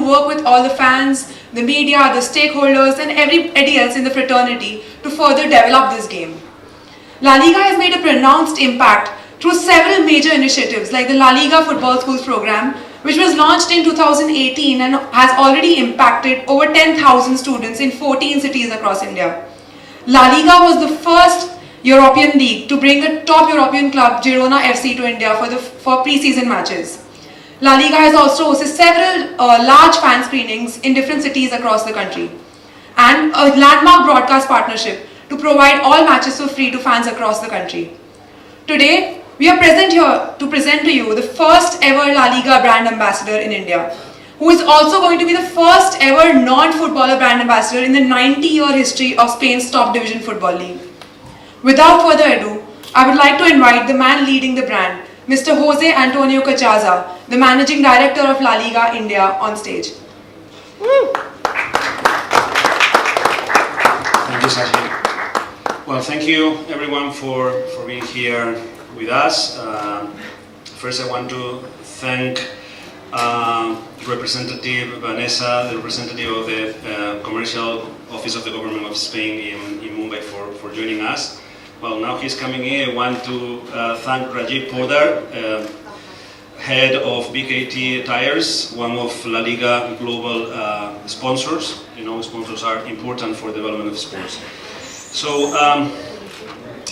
work with all the fans, the media, the stakeholders and everybody else in the fraternity to further develop this game. La Liga has made a pronounced impact through several major initiatives like the LaLiga Football Schools program, which was launched in 2018 and has already impacted over 10,000 students in 14 cities across India. La Liga was the first European league to bring a top European club, Girona FC, to India for pre-season matches. La Liga has also hosted several large fan screenings in different cities across the country and a landmark broadcast partnership to provide all matches for free to fans across the country. Today, we are present here to present to you the first ever La Liga brand ambassador in India, who is also going to be the first ever non-footballer brand ambassador in the 90-year history of Spain's top division football league. Without further ado, I would like to invite the man leading the brand, Mr. Jose Antonio Cachaza, the Managing Director of La Liga India, on stage. Thank you, Sashi. Well, thank you everyone for being here with us. First, I want to thank Representative Vanessa, the representative of the Commercial Office of the Government of Spain in Mumbai for joining us. Well, now he's coming in. I want to thank Rajiv Podar, head of BKT Tires, one of La Liga global sponsors. You know, sponsors are important for development of sports. So, I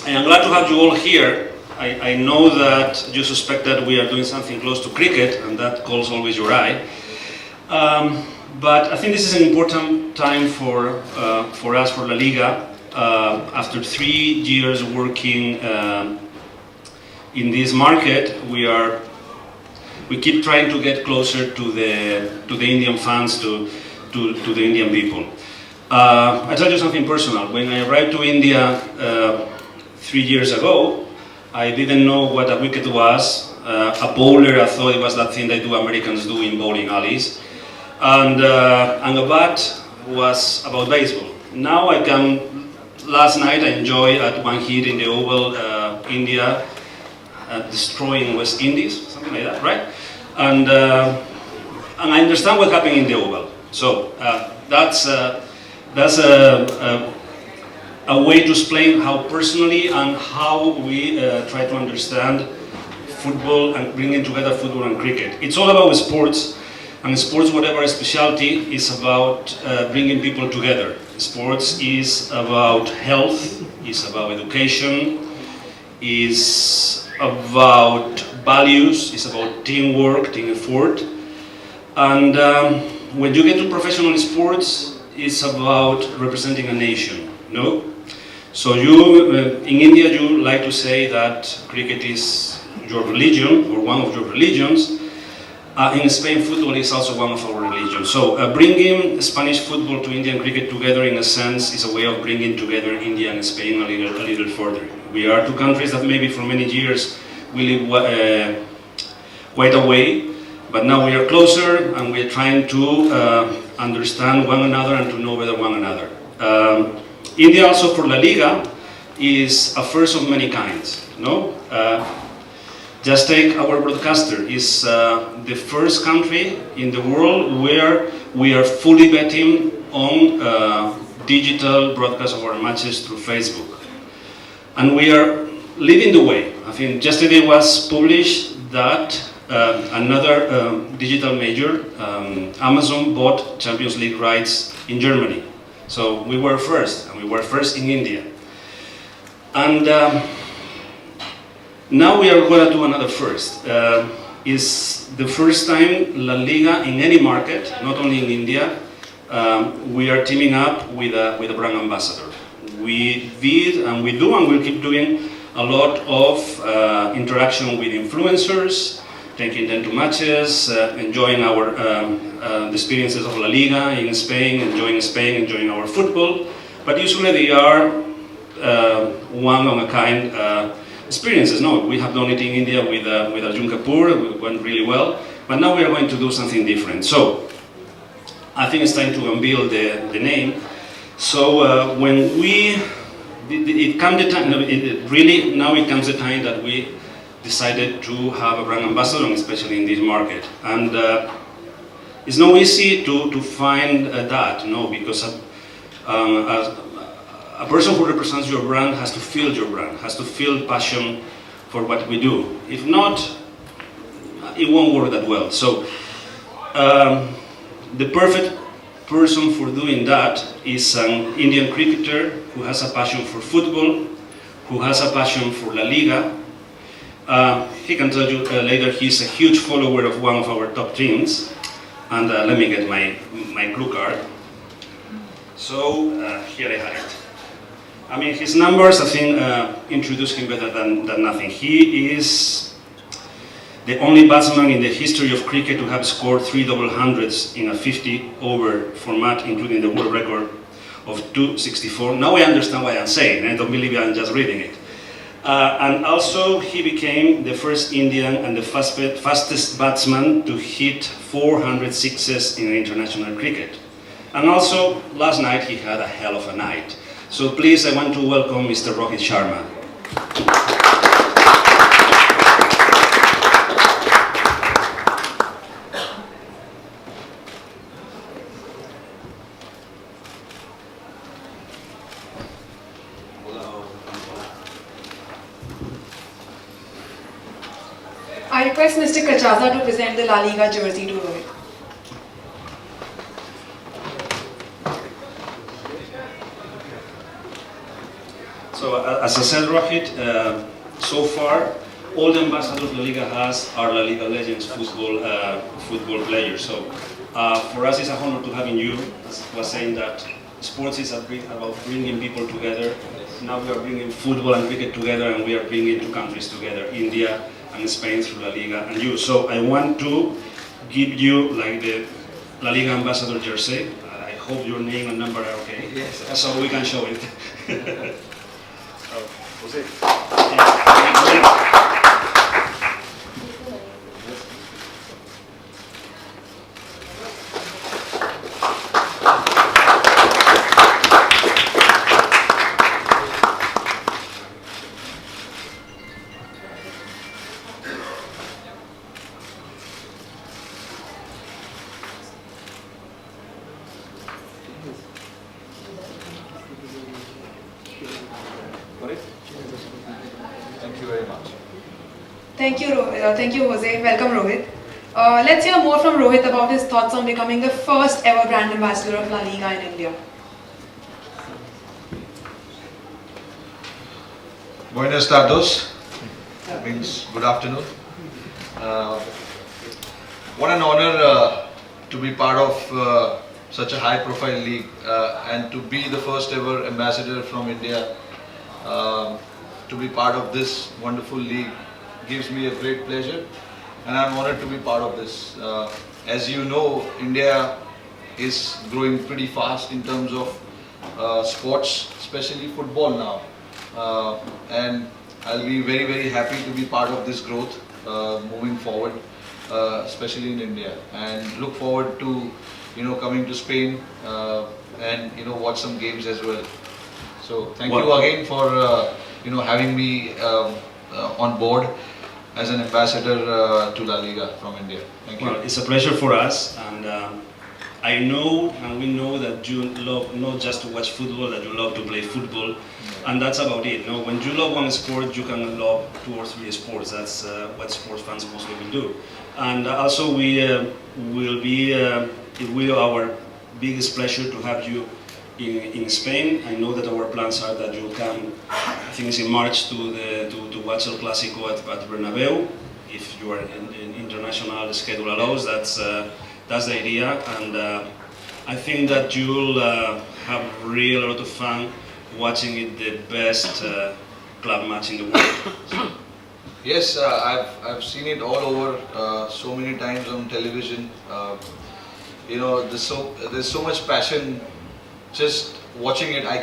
am glad to have you all here. I know that you suspect that we are doing something close to cricket, and that calls always your eye. But I think this is an important time for us, for La Liga. After 3 years working in this market, we keep trying to get closer to the Indian fans, to the Indian people. I tell you something personal. When I arrived to India 3 years ago, I didn't know what a wicket was. A bowler, I thought it was that thing they do Americans do in bowling alleys. And a bat was about baseball. Now I can, last night I enjoyed at one hit in the Oval, India, destroying West Indies, something like that, right? And I understand what happened in the Oval. So that's a way to explain how personally and how we try to understand football and bringing together football and cricket. It's all about sports, and sports, whatever specialty, is about bringing people together. Sports is about health, is about education, is about values, is about teamwork, team effort. And when you get to professional sports, it's about representing a nation, no? So you, in India, you like to say that cricket is your religion, or one of your religions. In Spain, football is also one of our religions. So bringing Spanish football to Indian cricket together, in a sense, is a way of bringing together India and Spain a little further. We are two countries that maybe for many years we live quite away, but now we are closer and we are trying to understand one another and to know better one another. India also, for La Liga, is a first of many kinds, no? Just take our broadcaster. It's the first country in the world where we are fully betting on digital broadcast of our matches through Facebook. And we are leading the way. I think yesterday was published that another digital major, Amazon, bought Champions League rights in Germany. So we were first, and we were first in India. And now we are going to do another first. It's the first time La Liga in any market, not only in India, we are teaming up with a brand ambassador. We did, and we do, and we'll keep doing a lot of interaction with influencers, taking them to matches, enjoying the experiences of La Liga in Spain, enjoying our football. But usually they are one-of-a-kind experiences. No, we have done it in India with Arjun Kapoor. It went really well. But now we are going to do something different. So I think it's time to unveil the name. So when it comes the time, now it comes the time that we decided to have a brand ambassador, especially in this market. And It's not easy to find that, no, because a person who represents your brand has to feel your brand, has to feel passion for what we do. If not, it won't work that well. So the perfect person for doing that is an Indian cricketer who has a passion for football, who has a passion for La Liga. He can tell you later he's a huge follower of one of our top teams. And let me get my clue card. So here I have it. I mean, his numbers, I think, introduce him better than nothing. He is the only batsman in the history of cricket to have scored 3 double hundreds in a 50-over format, including the world record of 264. Now I understand why I'm saying, I don't believe I'm just reading it. And also, he became the first Indian and the fastest batsman to hit 400 sixes in international cricket. And also, last night he had a hell of a night. So please, I want to welcome Mr. Rohit Sharma. I request Mr. Kachaza to present the La Liga jersey to Rohit. So as I said, Rohit, so far all the ambassadors La Liga has are La Liga legends, football players. So for us it's a honor to having you. As I was saying that sports is about bringing people together. Now we are bringing football and cricket together, and we are bringing two countries together, India and Spain through La Liga and you. So I want to give you like the La Liga ambassador jersey. I hope your name and number are okay. Yes. So we can show it. Jose. Thank you very much. Thank you, Jose. Welcome, Rohit. Let's hear more from Rohit about his thoughts on becoming the first ever brand ambassador of La Liga in India. Buenos tardes, means good afternoon. What an honor to be part of such a high profile league and to be the first ever ambassador from India. To be part of this wonderful league gives me a great pleasure, and I'm honored to be part of this. As you know, India is growing pretty fast in terms of sports, especially football now. And I'll be very, very happy to be part of this growth moving forward, especially in India. And look forward to, coming to Spain and watch some games as well. So thank you again for having me on board as an ambassador to La Liga from India. Thank you. Well, it's a pleasure for us, and I know and we know that you love not just to watch football, that you love to play football, and that's about it. No, when you love one sport, you can love 2 or 3 sports. That's what sports fans mostly will do. And also it will be our biggest pleasure to have you in Spain. I know that our plans are that you come, I think it's in March, to watch El Clásico at Bernabeu. If you are in international schedule allows, that's the idea, and I think that you'll have really a lot of fun watching it, the best club match in the world. So. Yes, I've seen it all over so many times on television. There's so much passion just watching it. I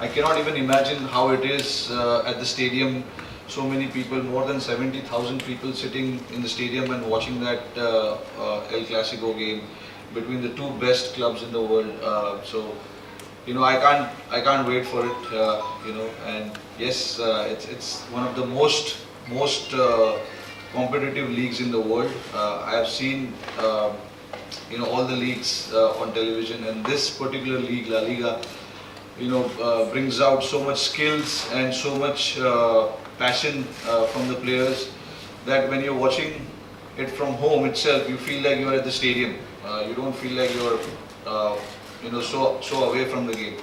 cannot even imagine how it is at the stadium. So many people, more than 70,000 people sitting in the stadium and watching that El Clásico game between the 2 best clubs in the world. I can't wait for it. And yes, it's one of the most competitive leagues in the world. I have seen all the leagues on television, and this particular league, La Liga, brings out so much skills and so much passion from the players that when you're watching it from home itself, you feel like you're at the stadium. You don't feel like you're so away from the game.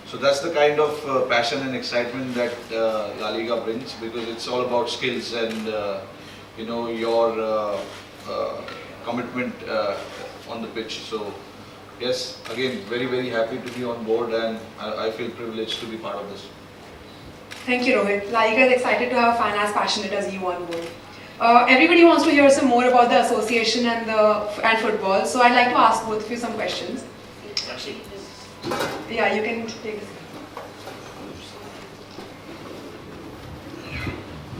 So that's the kind of passion and excitement that La Liga brings, because it's all about skills and your commitment on the pitch. So yes, again, very, very happy to be on board, and I feel privileged to be part of this. Thank you, Rohit. La Liga is excited to have a fan as passionate as you on board. Everybody wants to hear some more about the association and football, so I'd like to ask both of you some questions. Yeah, you can take this.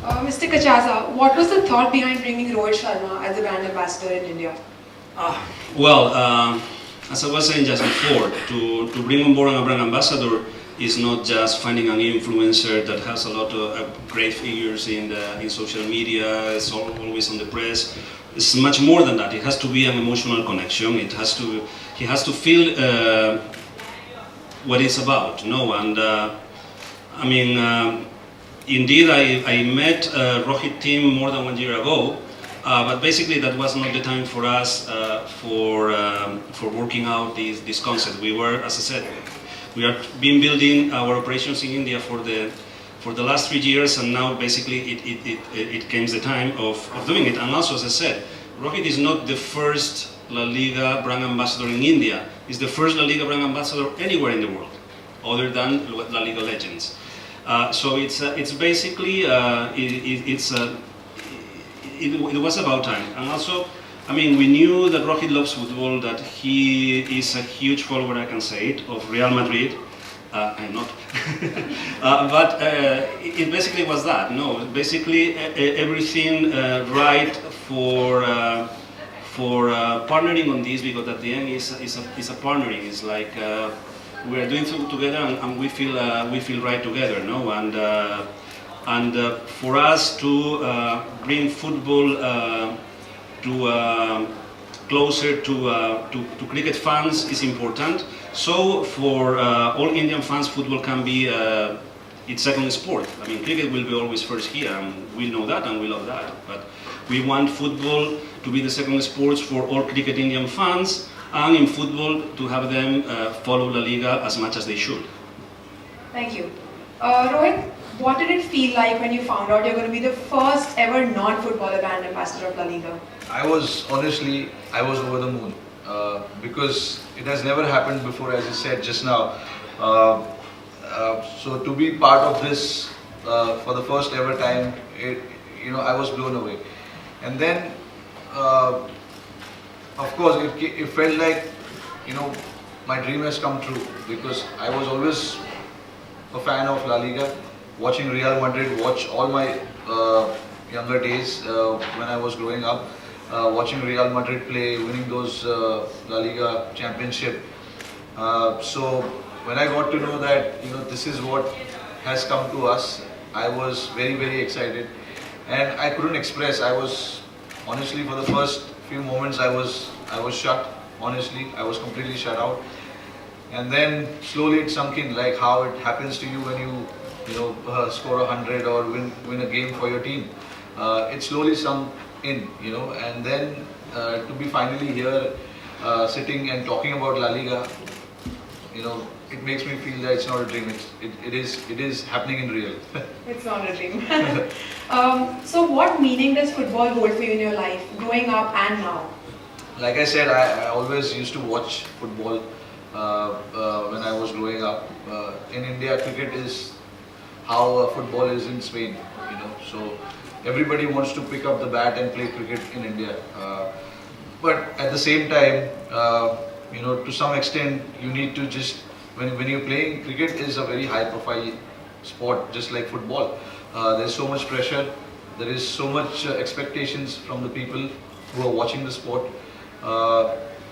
Mr. Kachaza, what was the thought behind bringing Rohit Sharma as the brand ambassador in India? Well, as I was saying just before, to bring on board a brand ambassador is not just finding an influencer that has a lot of great figures in social media, it's always on the press. It's much more than that. It has to be an emotional connection. He has to feel what it's about, And I mean, indeed, I met Rohit team more than 1 year ago, but basically that was not the time for us for working out this concept. We were, as I said, we have been building our operations in India for the last 3 years, and now basically it came the time of doing it. And also, as I said, Rohit is not the first La Liga brand ambassador in India. He's the first La Liga brand ambassador anywhere in the world, other than La Liga legends. So it's basically it was about time. And also, I mean, we knew that Rohit loves football, that he is a huge follower, I can say it, of Real Madrid. I'm not. But it basically was that. No, basically everything right for partnering on this, because at the end is a partnering. It's like we are doing things together, and we feel right together, no? And for us to bring football closer to cricket fans is important. So for all Indian fans, football can be its second sport. I mean, cricket will be always first here, and we know that and we love that. But we want football to be the second sport for all cricket Indian fans, and in football to have them follow La Liga as much as they should. Thank you. Rohit, what did it feel like when you found out you're going to be the first ever non-footballer brand ambassador of La Liga? I was over the moon, because it has never happened before, as you said just now. So to be part of this for the first ever time, I was blown away. And then, of course, it felt like, my dream has come true, because I was always a fan of La Liga, watching Real Madrid, watch all my younger days when I was growing up, watching Real Madrid play, winning those La Liga championship. So when I got to know that, this is what has come to us, I was very, very excited, and I couldn't express. I was, honestly, for the first few moments, I was shut. Honestly, I was completely shut out. And then slowly it sunk in, like how it happens to you when you score 100 or win a game for your team. It slowly sunk in, and then to be finally here, sitting and talking about La Liga, it makes me feel that it's not a dream. It is happening in real. It's not a dream. So what meaning does football hold for you in your life, growing up and now? Like I said, I always used to watch football when I was growing up. In India, cricket is how football is in Spain, So everybody wants to pick up the bat and play cricket in India. But at the same time, to some extent, you need to just, when you're playing, cricket is a very high profile sport, just like football. There's so much pressure, there is so much expectations from the people who are watching the sport.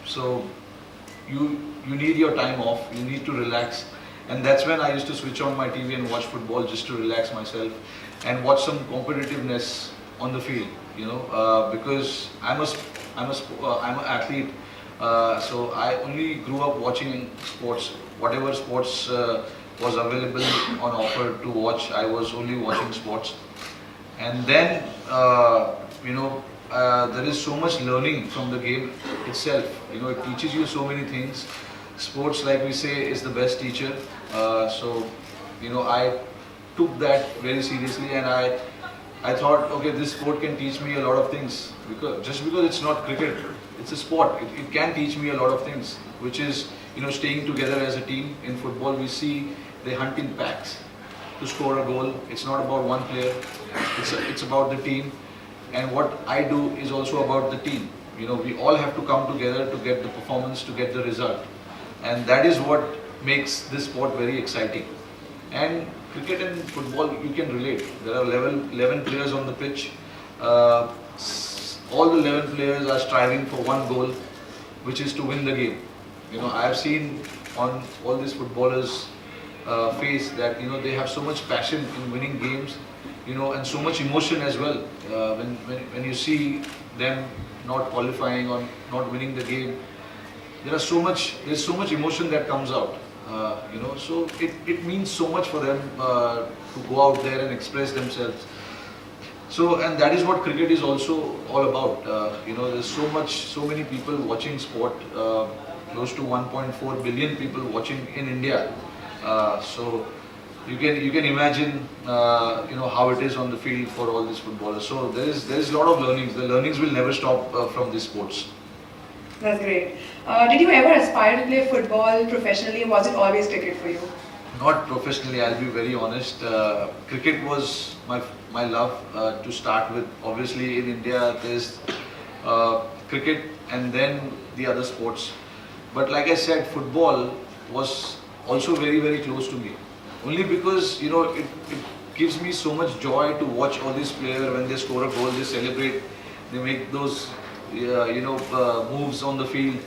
So you need your time off, you need to relax. And that's when I used to switch on my TV and watch football just to relax myself and watch some competitiveness on the field. because I'm an athlete, so I only grew up watching sports. Whatever sports was available on offer to watch, I was only watching sports. And then, there is so much learning from the game itself. It teaches you so many things. Sports, like we say, is the best teacher. I took that very seriously, and I thought, okay, this sport can teach me a lot of things. Because it's not cricket, it's a sport. It can teach me a lot of things, which is, staying together as a team. In football, we see they hunt in packs to score a goal. It's not about one player. It's about the team. And what I do is also about the team. We all have to come together to get the performance, to get the result. And that is what makes this sport very exciting. And cricket and football, you can relate. There are 11 players on the pitch. All the 11 players are striving for one goal, which is to win the game. I have seen on all these footballers' face that they have so much passion in winning games, and so much emotion as well. When you see them not qualifying or not winning the game, there's so much emotion that comes out. So it means so much for them to go out there and express themselves. So, and that is what cricket is also all about. There's so many people watching sport. Close to 1.4 billion people watching in India. So you can imagine how it is on the field for all these footballers. So there is a lot of learnings. The learnings will never stop from these sports. That's great. Did you ever aspire to play football professionally, or was it always cricket for you? Not professionally, I'll be very honest. Cricket was my love to start with. Obviously in India there's cricket and then the other sports. But like I said, football was also very, very close to me. Only because, it gives me so much joy to watch all these players when they score a goal, they celebrate, they make those, moves on the field.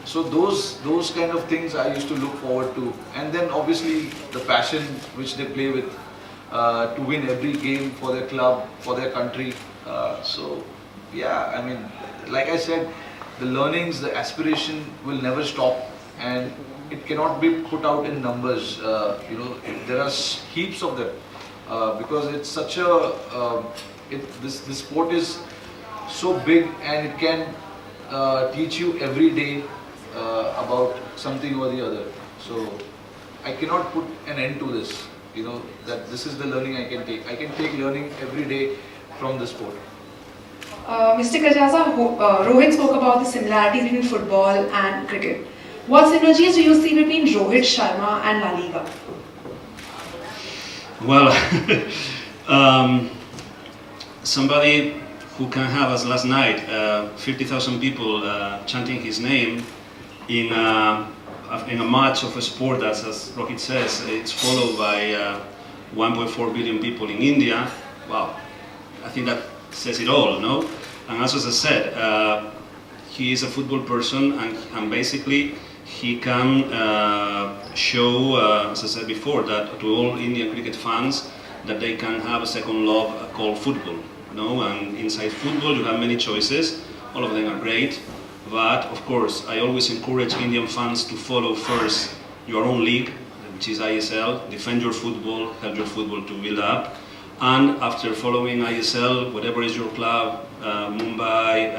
So those kind of things I used to look forward to. And then obviously the passion which they play with to win every game for their club, for their country. Like I said, the learnings, the aspiration will never stop, and it cannot be put out in numbers. There are heaps of them because it's such this sport is so big, and it can teach you every day about something or the other. So I cannot put an end to this. That this is the learning I can take. I can take learning every day from the sport. Mr. Kajaza, Rohit spoke about the similarities between football and cricket. What synergies do you see between Rohit Sharma and LaLiga? Well, somebody who can have, as last night, 50,000 people chanting his name in a match of a sport that, as Rohit says, it's followed by 1.4 billion people in India. Wow, I think that says it all, no? And as I said, he is a football person, and basically he can show, as I said before, that to all Indian cricket fans that they can have a second love called football. And inside football you have many choices, all of them are great, but of course I always encourage Indian fans to follow first your own league, which is ISL, defend your football, help your football to build up, and after following ISL, whatever is your club, Mumbai,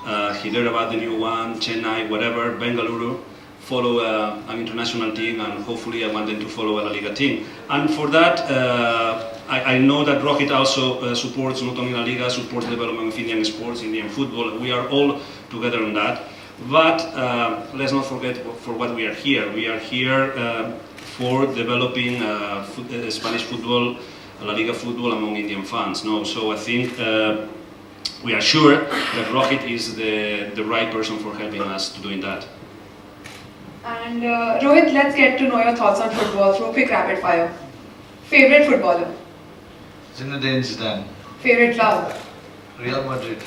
Hyderabad, the new one, Chennai, whatever, Bengaluru, follow an international team, and hopefully I want them to follow a LaLiga team. And for that, I know that Rohit also supports not only LaLiga, supports the development of Indian sports, Indian football. We are all together on that. But let's not forget for what we are here. We are here for developing Spanish football, LaLiga football among Indian fans. So I think we are sure that Rohit is the right person for helping us to doing that. And Rohit, let's get to know your thoughts on football through a quick rapid fire. Favorite footballer? Zinedine Zidane. Favorite club? Real Madrid.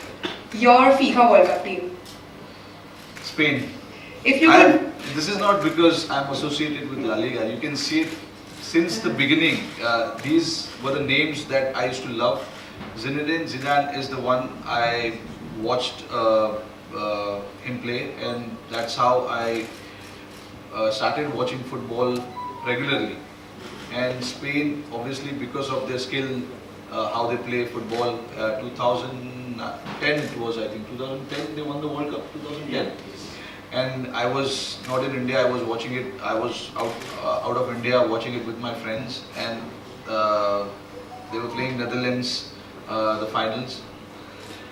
Your FIFA World Cup team? Spain. If you could... This is not because I'm associated with La Liga. You can see it since the beginning. These were the names that I used to love Zinedine Zidane is the one I watched him play, and that's how I started watching football regularly. And Spain, obviously, because of their skill, how they play football. 2010 it was, I think, 2010 they won the World Cup. 2010. And I was not in India. I was watching it. I was out of India watching it with my friends, and they were playing Netherlands, the finals.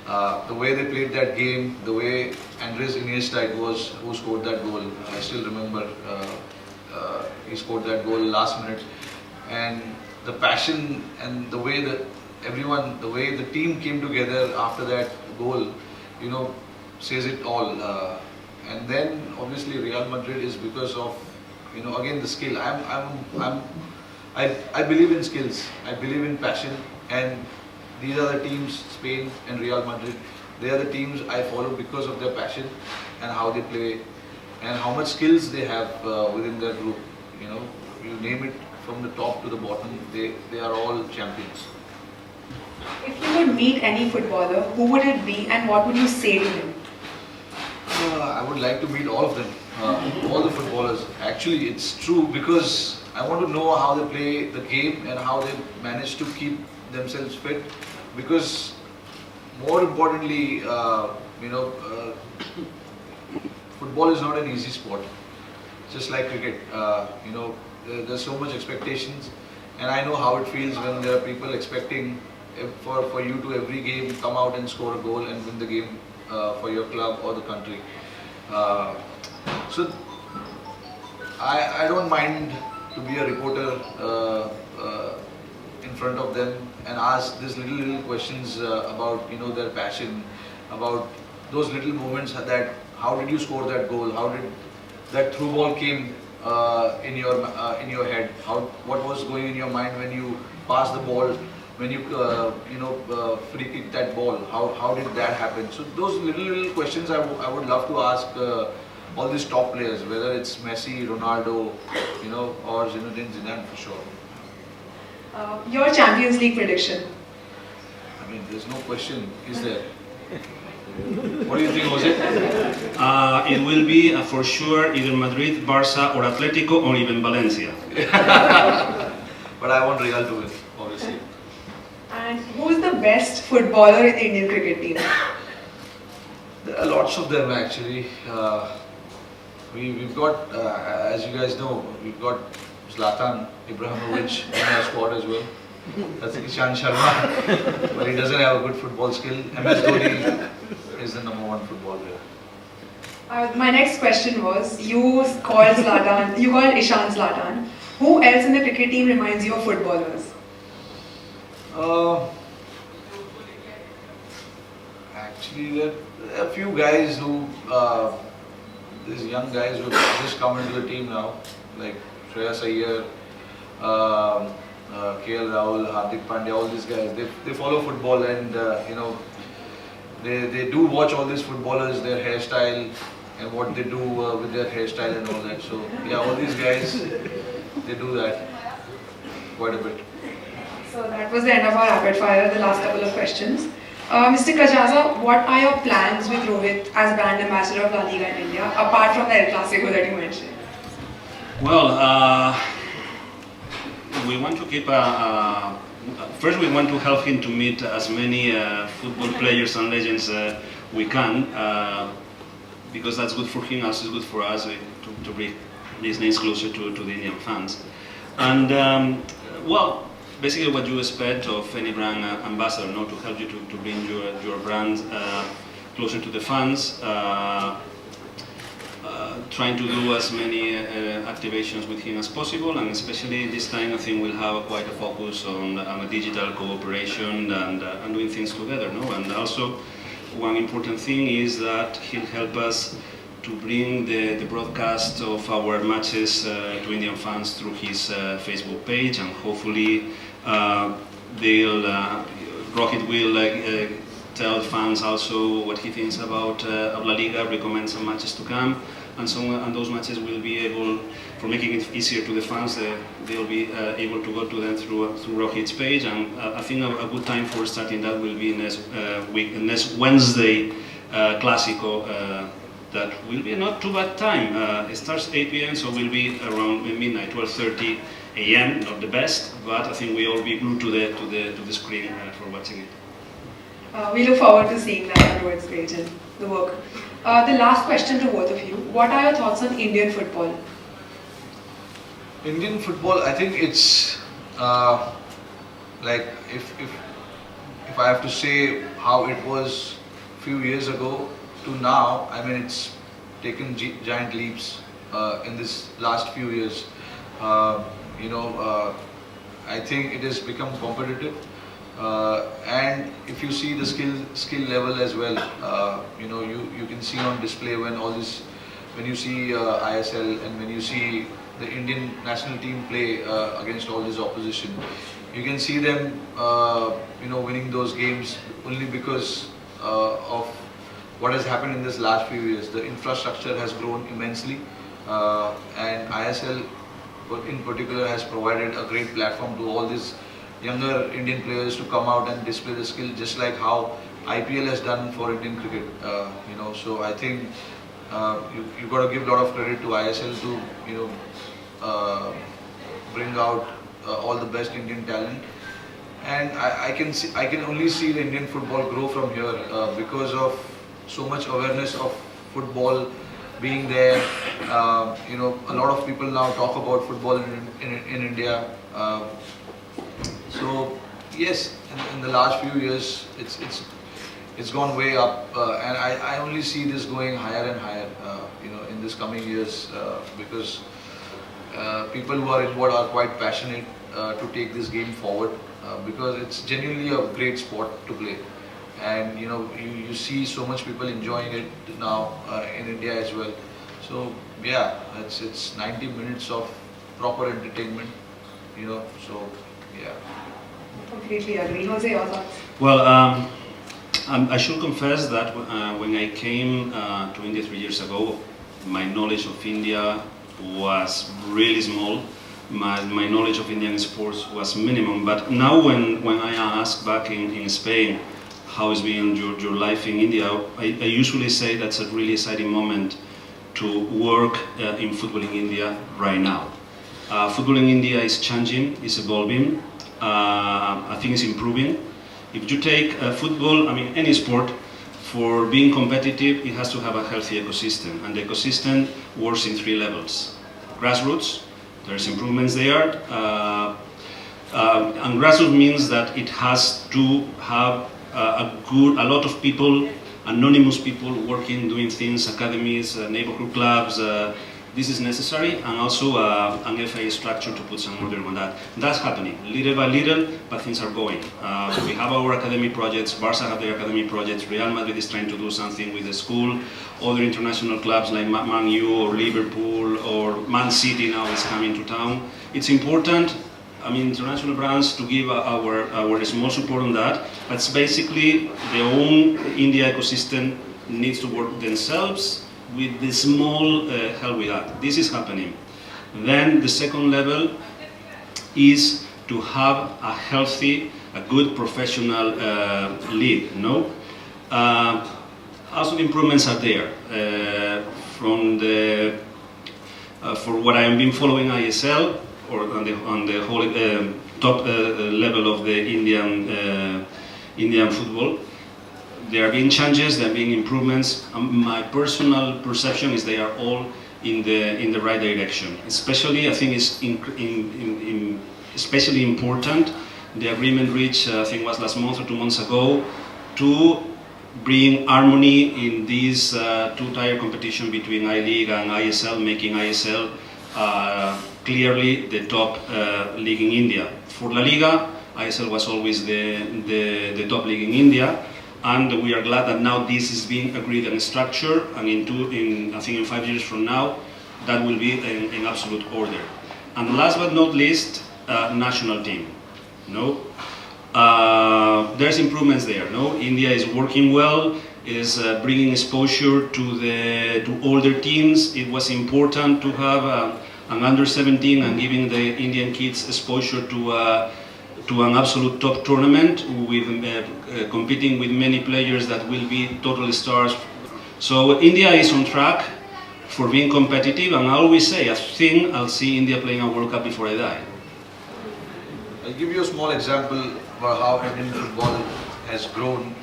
The way they played that game, the way Andres Iniesta it was who scored that goal. I still remember he scored that goal last minute, and the passion and the way that everyone, the way the team came together after that goal, you know, says it all. And then obviously Real Madrid is because of, you know, again the skill. I believe in skills. I believe in passion, and these are the teams, Spain and Real Madrid. They are the teams I follow because of their passion and how they play and how much skills they have within their group. You know, you name it from the top to the bottom, they are all champions. If you could meet any footballer, who would it be and what would you say to him? I would like to meet all of them, all the footballers. Actually, it's true because I want to know how they play the game and how they manage to keep themselves fit. Because more importantly, football is not an easy sport. Just like cricket, there's so much expectations, and I know how it feels when there are people expecting for you to every game come out and score a goal and win the game for your club or the country. So I don't mind to be a reporter in front of them and ask these little questions about their passion, about those little moments that how did you score that goal, how did that through ball came in your head, what was going in your mind when you passed the ball, when you free kick that ball, how did that happen? So those little questions I would love to ask all these top players, whether it's Messi, Ronaldo, or Zinedine Zidane for sure. Your Champions League prediction? I mean, there's no question, is there? What do you think, Jose? It will be for sure either Madrid, Barca, or Atletico, or even Valencia. But I want Real to win, obviously. And who is the best footballer in the Indian cricket team? There are lots of them actually. We've got, as you guys know, we've got Zlatan Ibrahimovic in our squad as well. That's Ishan Sharma, but he doesn't have a good football skill. MS Dhoni is the #1 football player. My next question was, you called Ishan Zlatan. Who else in the cricket team reminds you of footballers? Actually, there are a few guys who, these young guys who have just come into the team now, like Shreyas Iyer, KL Rahul, Hardik Pandya, all these guys. They follow football and they do watch all these footballers, their hairstyle and what they do with their hairstyle and all that. So yeah, all these guys, they do that quite a bit. So that was the end of our rapid fire, the last couple of questions. Mr. Kajaza, what are your plans with Rohit as brand ambassador of LaLiga in India, apart from the El Clasico that you mentioned? Well, we want to keep first we want to help him to meet as many football players and legends we can, because that's good for him, also good for us to bring these names closer to the Indian fans. And basically what you expect of any brand ambassador, to help you to bring your brand closer to the fans, trying to do as many activations with him as possible, and especially this time I think we'll have quite a focus on a digital cooperation and doing things together. And also one important thing is that he'll help us to bring the broadcast of our matches to Indian fans through his Facebook page, and hopefully Rohit will tell fans also what he thinks about LaLiga, recommend some matches to come, and those matches will be able, for making it easier to the fans, they'll be able to go to them through Rohit's page. And I think a good time for starting that will be next Wednesday, Clásico. That will be not too bad time. It starts 8 p.m. so will be around midnight, 12:30 a.m. Not the best, but I think we all be glued to the screen for watching it. We look forward to seeing that on Rohit's page and the work. The last question to both of you: what are your thoughts on Indian football? Indian football, I think it's like if I have to say how it was a few years ago to now, I mean it's taken giant leaps in this last few years. I think it has become competitive, and if you see the skill level as well, you can see on display when you see ISL and when you see the Indian national team play against all this opposition. You can see them, winning those games only because of what has happened in this last few years. The infrastructure has grown immensely, and ISL in particular has provided a great platform to all these younger Indian players to come out and display the skill, just like how IPL has done for Indian cricket. So I think you got to give a lot of credit to ISL to bring out all the best Indian talent, and I can only see the Indian football grow from here because of so much awareness of football being there. A lot of people now talk about football in India. So yes, in the last few years, it's gone way up, and I only see this going higher and higher, in this coming years, because people who are involved are quite passionate to take this game forward, because it's genuinely a great sport to play. And you see so much people enjoying it now in India as well. So yeah, it's 90 minutes of proper entertainment, so yeah. Completely agree. Jose, your thoughts? Well, I should confess that when I came to India 3 years ago, my knowledge of India was really small. My knowledge of Indian sports was minimum. But now when I ask back in Spain, how is being your life in India, I usually say that's a really exciting moment to work in football in India right now. Football in India is changing, is evolving. I think it's improving. If you take football, I mean any sport, for being competitive, it has to have a healthy ecosystem, and the ecosystem works in 3 levels. Grassroots, there's improvements there, and grassroots means that it has to have a lot of people, anonymous people working, doing things, academies, neighborhood clubs. This is necessary, and also an FA structure to put some order on that. That's happening, little by little, but things are going. We have our academy projects, Barca have their academy projects, Real Madrid is trying to do something with the school, other international clubs like Man U or Liverpool or Man City now is coming to town. It's important, I mean, international brands to give our small support on that, but it's basically the own India ecosystem needs to work themselves with the small help with that. This is happening. Then the second level is to have a healthy, a good professional league. Also the improvements are there. For what I have been following ISL, or on the whole top level of the Indian football, there are being changes, there are being improvements. My personal perception is they are all in the right direction. Especially, I think it's especially important the agreement reached, I think it was last month or 2 months ago, to bring harmony in this two-tier competition between I-Liga and ISL, making ISL clearly the top league in India. For LaLiga, ISL was always the top league in India. And we are glad that now this is being agreed and structured, and I think in 5 years from now, that will be in absolute order. And last but not least, national team. There's improvements there. No, India is working well, is bringing exposure to older teams. It was important to have an under 17 and giving the Indian kids exposure to an absolute top tournament with competing with many players that will be total stars. So India is on track for being competitive, and I always say, I think I'll see India playing a World Cup before I die. I'll give you a small example about how Indian football has grown.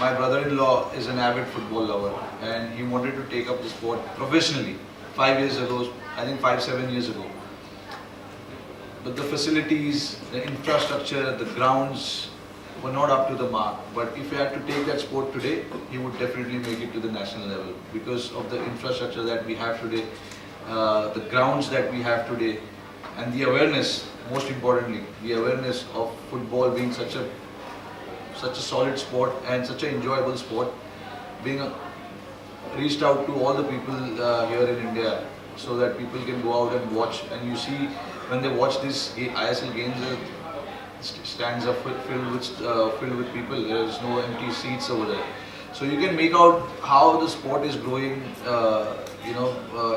My brother-in-law is an avid football lover, and he wanted to take up the sport professionally 5 years ago, I think 5-7 years ago. But the facilities, the infrastructure, the grounds were not up to the mark. But if he had to take that sport today, he would definitely make it to the national level because of the infrastructure that we have today, the grounds that we have today, and the awareness, most importantly, the awareness of football being such a solid sport and such an enjoyable sport, being reached out to all the people here in India so that people can go out and watch. And you see, when they watch this ISL games, stands are filled with people. There is no empty seats over there. So you can make out how the sport is growing.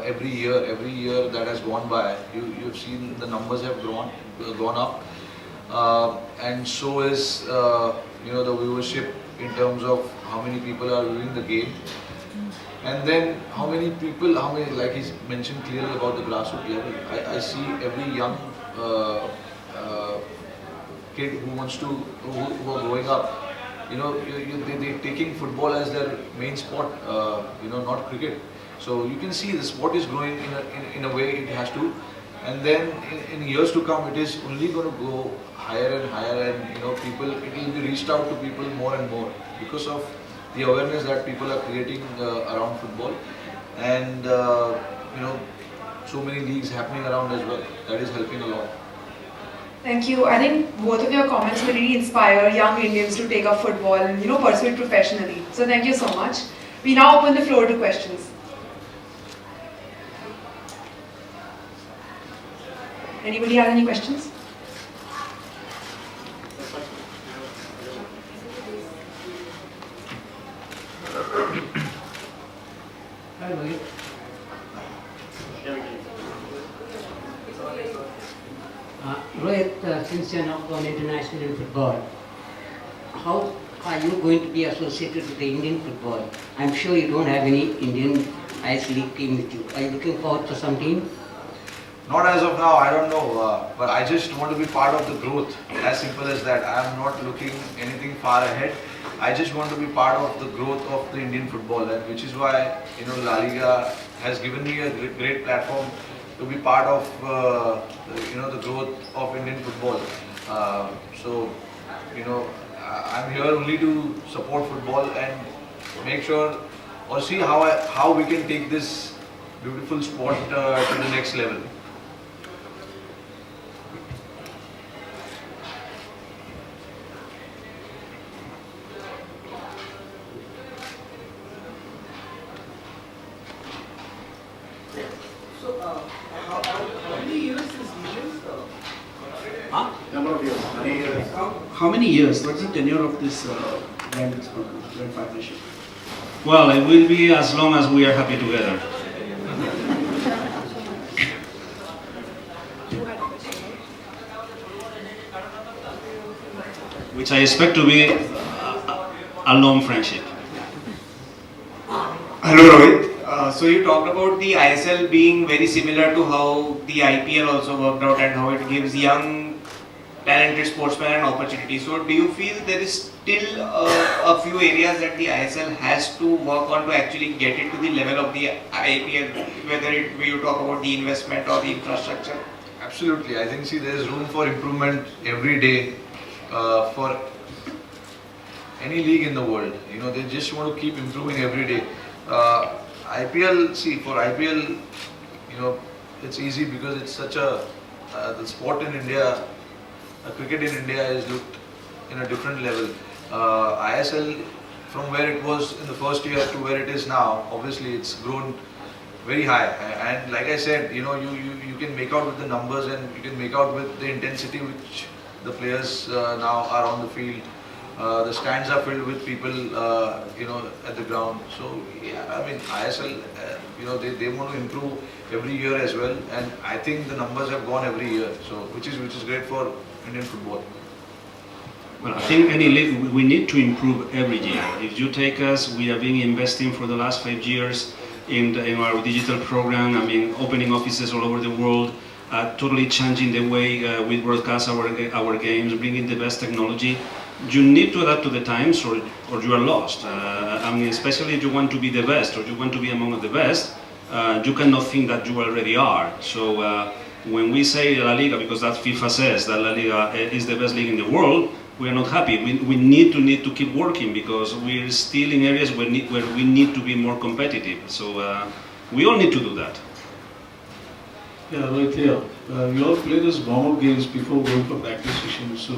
Every year that has gone by, you've seen the numbers have gone up, and so is the viewership in terms of how many people are viewing the game, and then how many like he's mentioned clearly about the grassroots level. I see every young kid who are growing up, they're taking football as their main sport, not cricket. So you can see the sport is growing in a way it has to, and then in years to come it is only going to go higher and higher, and it will be reached out to people more and more because of the awareness that people are creating around football, and so many leagues happening around as well. That is helping a lot. Thank you. I think both of your comments will really inspire young Indians to take up football and pursue it professionally. So thank you so much. We now open the floor to questions. Anybody have any questions? Hi, Rohit. Rohit, since you are now gone international in football, how are you going to be associated with the Indian football? I'm sure you don't have any Indian ISL League team with you. Are you looking forward to some team? Not as of now, I don't know, but I just want to be part of the growth, as simple as that. I am not looking anything far ahead. I just want to be part of the growth of the Indian football, and which is why LaLiga has given me a great platform to be part of the growth of Indian football. I'm here only to support football and make sure or see how we can take this beautiful sport to the next level. So, how many years is Legion? Number of years. How many years? What's the tenure of this brand partnership? Well, it will be as long as we are happy together. Which I expect to be a long friendship. Hello Rohit. So you talked about the ISL being very similar to how the IPL also worked out and how it gives young talented sportsmen an opportunity. So do you feel there is still a few areas that the ISL has to work on to actually get it to the level of the IPL, whether you talk about the investment or the infrastructure? Absolutely. I think there is room for improvement every day for any league in the world. They just want to keep improving every day. For IPL, it's easy because it's such the sport in India, cricket in India is looked in a different level. ISL, from where it was in the first year to where it is now, obviously it's grown very high. And like I said, you can make out with the numbers and you can make out with the intensity which the players now are on the field. The stands are filled with people, at the ground. So yeah, I mean ISL, they want to improve every year as well, and I think the numbers have gone every year. So which is great for Indian football. Well, I think any league, we need to improve every year. If you take us, we have been investing for the last 5 years in our digital program. I mean, opening offices all over the world, totally changing the way we broadcast our games, bringing the best technology. You need to adapt to the times, or you are lost. I mean, especially if you want to be the best, or you want to be among the best, you cannot think that you already are. So when we say La Liga, because that FIFA says that La Liga is the best league in the world, we are not happy. We need to keep working, because we're still in areas where we need to be more competitive. So we all need to do that. Yeah, right here. You all play these warm-up games before going for practice sessions. So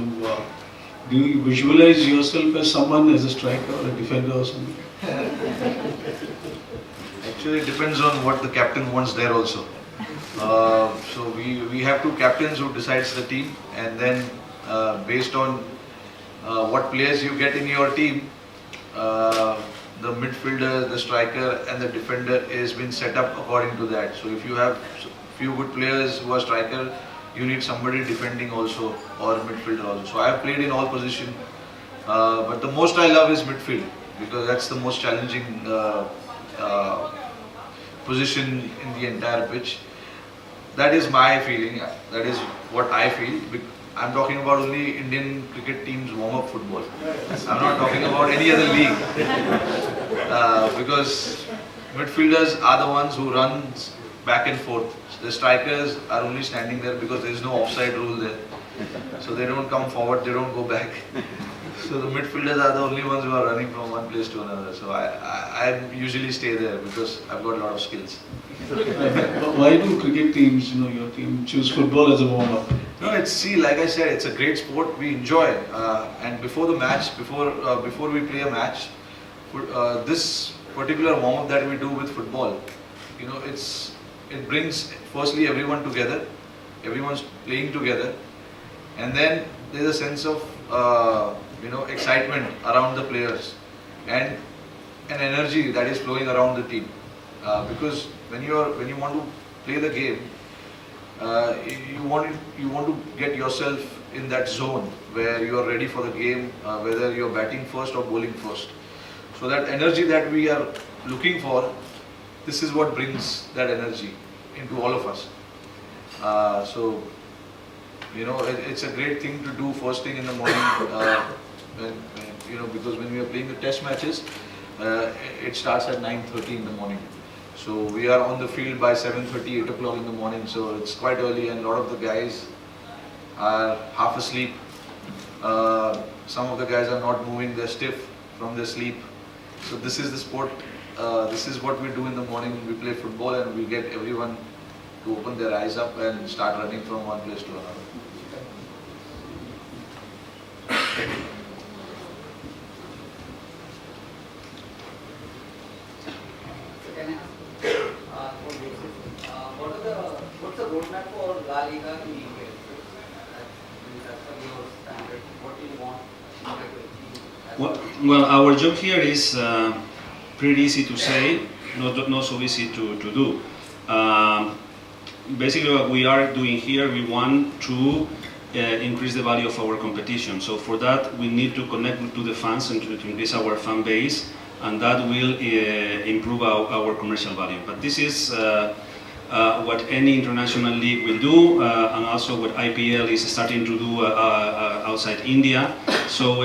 do you visualize yourself as someone, as a striker or a defender or something? Actually, it depends on what the captain wants there also. So we have 2 captains who decides the team, and then based on what players you get in your team, the midfielder, the striker and the defender is been set up according to that. So if you have few good players who are striker, you need somebody defending also, or midfielder also. So I have played in all positions, but the most I love is midfield, because that's the most challenging position in the entire pitch. That is my feeling, that is what I feel. I'm talking about only Indian cricket team's warm-up football. I'm not talking about any other league. Because midfielders are the ones who run back and forth. The strikers are only standing there because there is no offside rule there. So they don't come forward, they don't go back. So the midfielders are the only ones who are running from one place to another. So I usually stay there because I've got a lot of skills. But why do cricket teams, your team, choose football as a warm-up? No, like I said, it's a great sport. We enjoy, and before the match, before we play a match, this particular warm-up that we do with football, it brings firstly everyone together. Everyone's playing together, and then there's a sense of excitement around the players, and an energy that is flowing around the team. Because when you want to play the game, you want to get yourself in that zone where you are ready for the game, whether you're batting first or bowling first. So that energy that we are looking for, this is what brings that energy into all of us. It's a great thing to do first thing in the morning, because when we are playing the test matches, it starts at 9:30 in the morning. So we are on the field by 7:30, 8 o'clock in the morning, so it's quite early, and a lot of the guys are half asleep. Some of the guys are not moving, they're stiff from their sleep. So this is the sport, this is what we do in the morning. We play football and we get everyone to open their eyes up and start running from one place to another. What's the roadmap for La Liga in India? As per your standard, what do you want? Well, our job here is pretty easy to say, not so easy to do. Basically, what we are doing here, we want to increase the value of our competition. So for that, we need to connect to the fans and to increase our fan base, and that will improve our commercial value. But this is what any international league will do, and also what IPL is starting to do outside India. So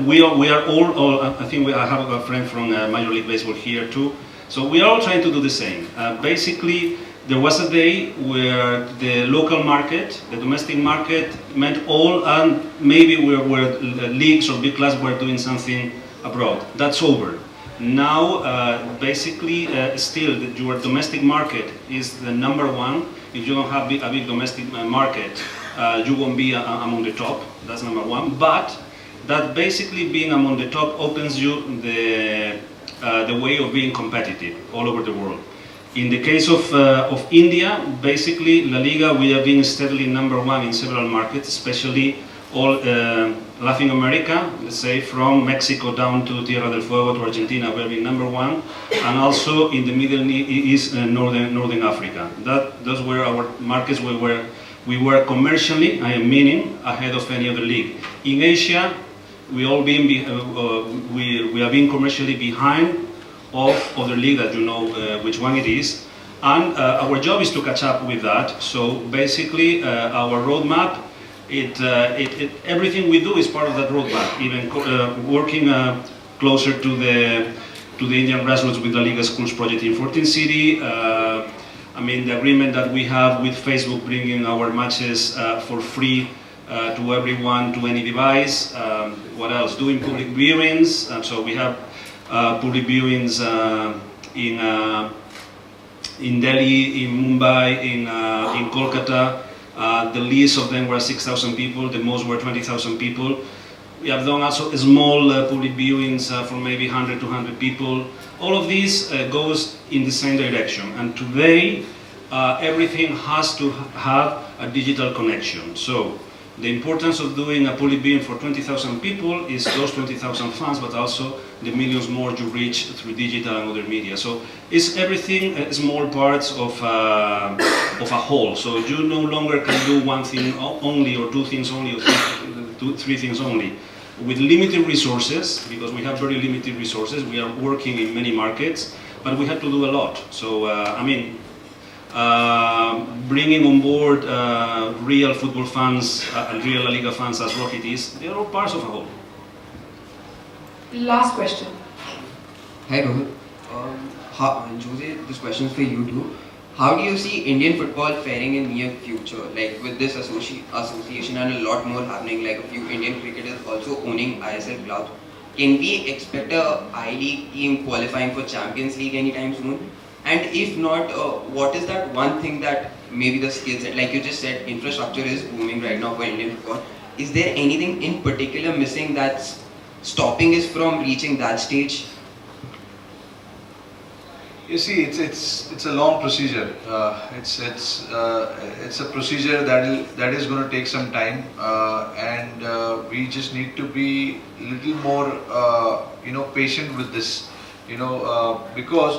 we are all I think I have a friend from Major League Baseball here too. So we are all trying to do the same. Basically, there was a day where the local market, the domestic market, meant all, and maybe where leagues or big clubs were doing something abroad. That's over. Now, basically, still, your domestic market is the number one. If you don't have a big domestic market, you won't be among the top. That's number one. But that basically being among the top opens you the way of being competitive all over the world. In the case of India, basically La Liga, we have been steadily number one in several markets, especially all Latin America, let's say from Mexico down to Tierra del Fuego to Argentina, we have been number one, and also in the Middle East, Northern Africa. Those were our markets where we were commercially, I am meaning, ahead of any other league. In Asia, we have been commercially behind of other league that you know which one it is, and our job is to catch up with that. So basically, our roadmap, everything we do is part of that roadmap. Even working closer to the Indian grassroots with the Liga Schools project in 14 City. I mean, the agreement that we have with Facebook, bringing our matches for free to everyone, to any device. What else? Doing public viewings. So we have public viewings in Delhi, in Mumbai, in Kolkata. The least of them were 6,000 people. The most were 20,000 people. We have done also small public viewings for maybe 100, 200 people. All of this goes in the same direction. And today, everything has to have a digital connection. So the importance of doing a public viewing for 20,000 people is those 20,000 fans, but also the millions more you reach through digital and other media. So it's everything small parts of a whole. So you no longer can do one thing only, or two things only, or three things only. With limited resources, because we have very limited resources, we are working in many markets, but we have to do a lot. So, I mean, bringing on board real football fans, real La Liga fans as Rohit is, they are all parts of a whole. Last question. Hi Rohit. Jose, this question is for you too. How do you see Indian football faring in near future? Like with this association and a lot more happening, like a few Indian cricketers also owning ISL clubs. Can we expect a I-League team qualifying for Champions League anytime soon? And if not, what is that one thing that maybe the skill set, like you just said, infrastructure is booming right now for Indian football. Is there anything in particular missing that's stopping us from reaching that stage? You see, it's a long procedure. It's a procedure that is going to take some time, and we just need to be a little more, patient with this, because,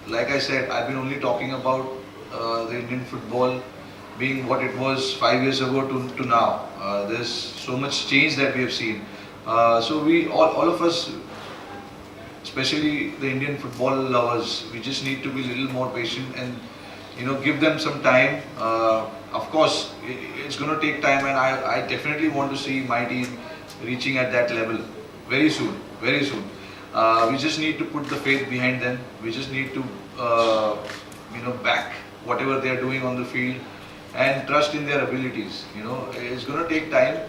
like I said, I've been only talking about the Indian football being what it was 5 years ago to now. There's so much change that we have seen. So we all of us, especially the Indian football lovers, we just need to be a little more patient and give them some time. Of course, it's going to take time, and I definitely want to see my team reaching at that level very soon, very soon. We just need to put the faith behind them. We just need to back whatever they are doing on the field and trust in their abilities. It's going to take time.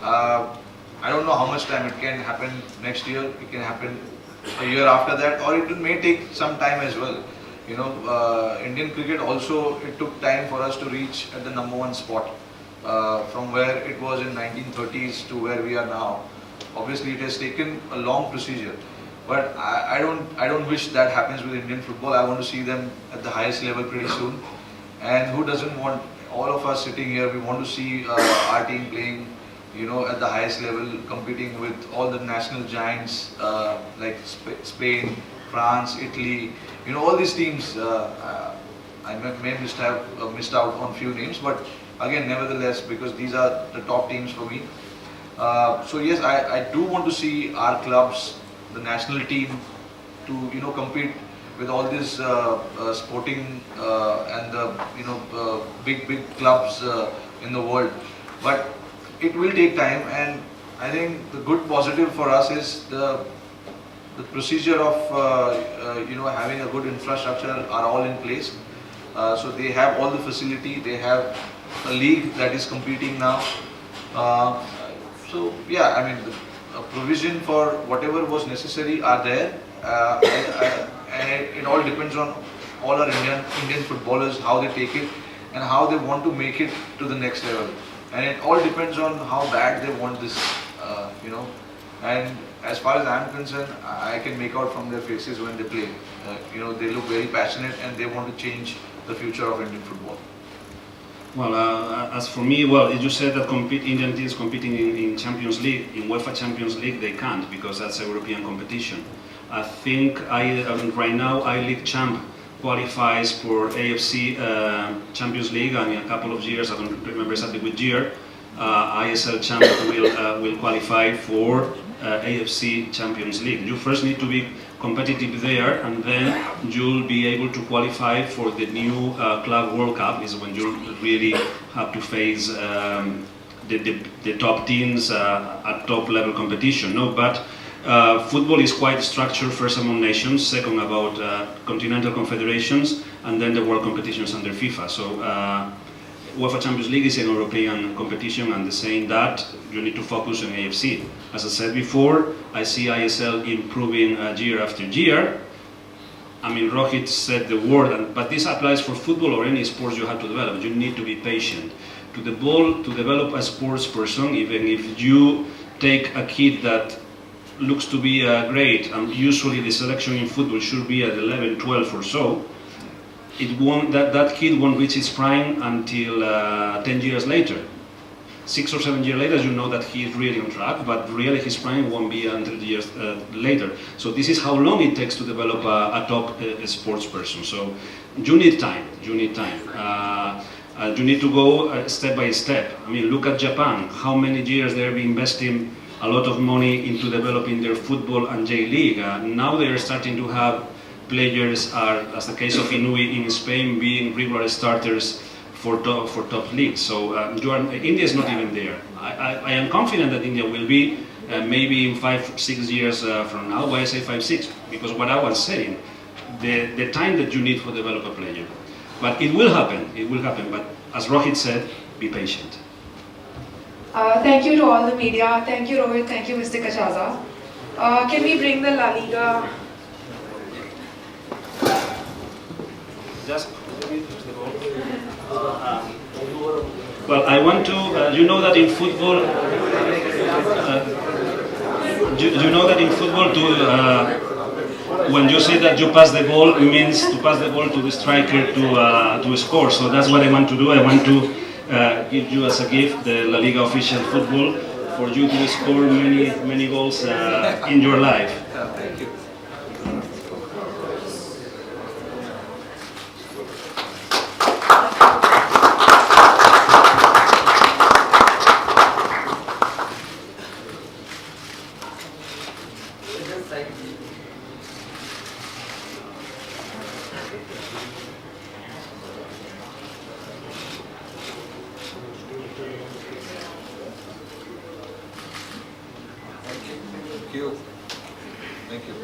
I don't know how much time. It can happen next year, it can happen a year after that, or it may take some time as well. Indian cricket also, it took time for us to reach at the #1 spot, from where it was in 1930s to where we are now. Obviously, it has taken a long procedure, but I don't wish that happens with Indian football. I want to see them at the highest level pretty soon. And who doesn't want? All of us sitting here, we want to see our team playing at the highest level, competing with all the national giants like Spain, France, Italy, all these teams. I may have missed out on few names, but again, nevertheless, because these are the top teams for me. So yes, I do want to see our clubs, the national team, to compete with all these sporting and the big clubs in the world. But it will take time, and I think the good positive for us is the procedure of having a good infrastructure are all in place. So they have all the facility, they have a league that is competing now. So yeah, I mean, the provision for whatever was necessary are there, and it all depends on all our Indian footballers, how they take it and how they want to make it to the next level. And it all depends on how bad they want this, and as far as I'm concerned, I can make out from their faces when they play. They look very passionate and they want to change the future of Indian football. Well, as for me, well, you said that Indian teams competing in Champions League, in UEFA Champions League, they can't because that's a European competition. I think right now I-League champ qualifies for AFC Champions League, and in a couple of years, I don't remember exactly which year, ISL champ will qualify for AFC Champions League. You first need to be competitive there, and then you'll be able to qualify for the new Club World Cup, is when you really have to face the top teams at top level competition. No, but football is quite structured, first among nations, second about continental confederations, and then the world competitions under FIFA. So UEFA Champions League is an European competition, and saying that, you need to focus on AFC. As I said before, I see ISL improving year after year. I mean, Rohit said the word, but this applies for football or any sports you have to develop. You need to be patient. To develop a sports person, even if you take a kid that looks to be great, and usually the selection in football should be at 11, 12 or so, that kid won't reach his prime until 10 years later. 6 or 7 years later, you know that he is really on track, but really his prime won't be until years later. So this is how long it takes to develop a top sports person. So you need time. You need time. You need to go step by step. I mean, look at Japan. How many years they've been investing a lot of money into developing their football and J-League. Now they are starting to have players, as the case of Inui in Spain, being regular starters for top leagues. So India is not even there. I am confident that India will be maybe in 5-6 years from now. Why I say 5-6? Because what I was saying, the time that you need to develop a player. But it will happen. It will happen. But as Rohit said, be patient. Thank you to all the media. Thank you, Rohit. Thank you, Mr. Kachaza. Can we bring the La Liga? Just well, I want to. You know that in football, you know that in football, when you say that you pass the ball, it means to pass the ball to the striker to score. So that's what I want to do. I want to give you as a gift the La Liga official football for you to score many goals in your life. Thank you. Thank you.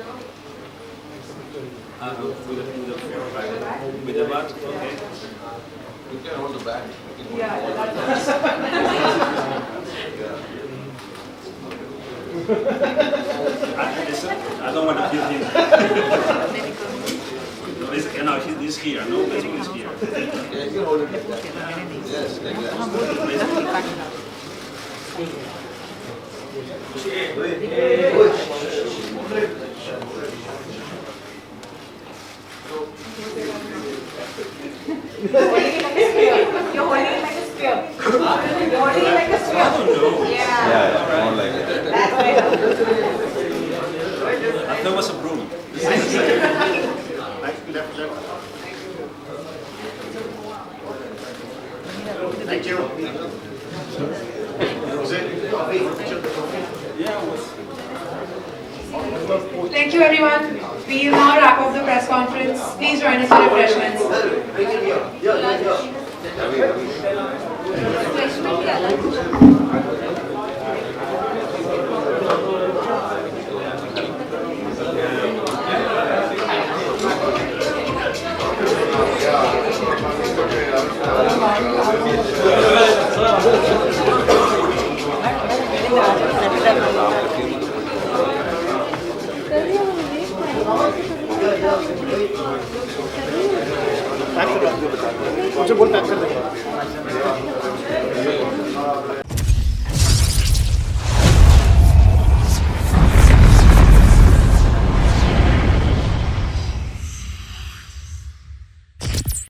With the bat, okay. You can hold the bat. I don't want to kill him. No, he's here. No, baseball is here. Yeah, you can hold it like that. Yes, like that. You're holding it like a spear. You're holding it like a spear. Yeah, more like that. That's right. That was a broom. Thank you. Thank you, everyone. We will now wrap up the press conference. Please join us for refreshments. मुझे बोल pack कर देंगे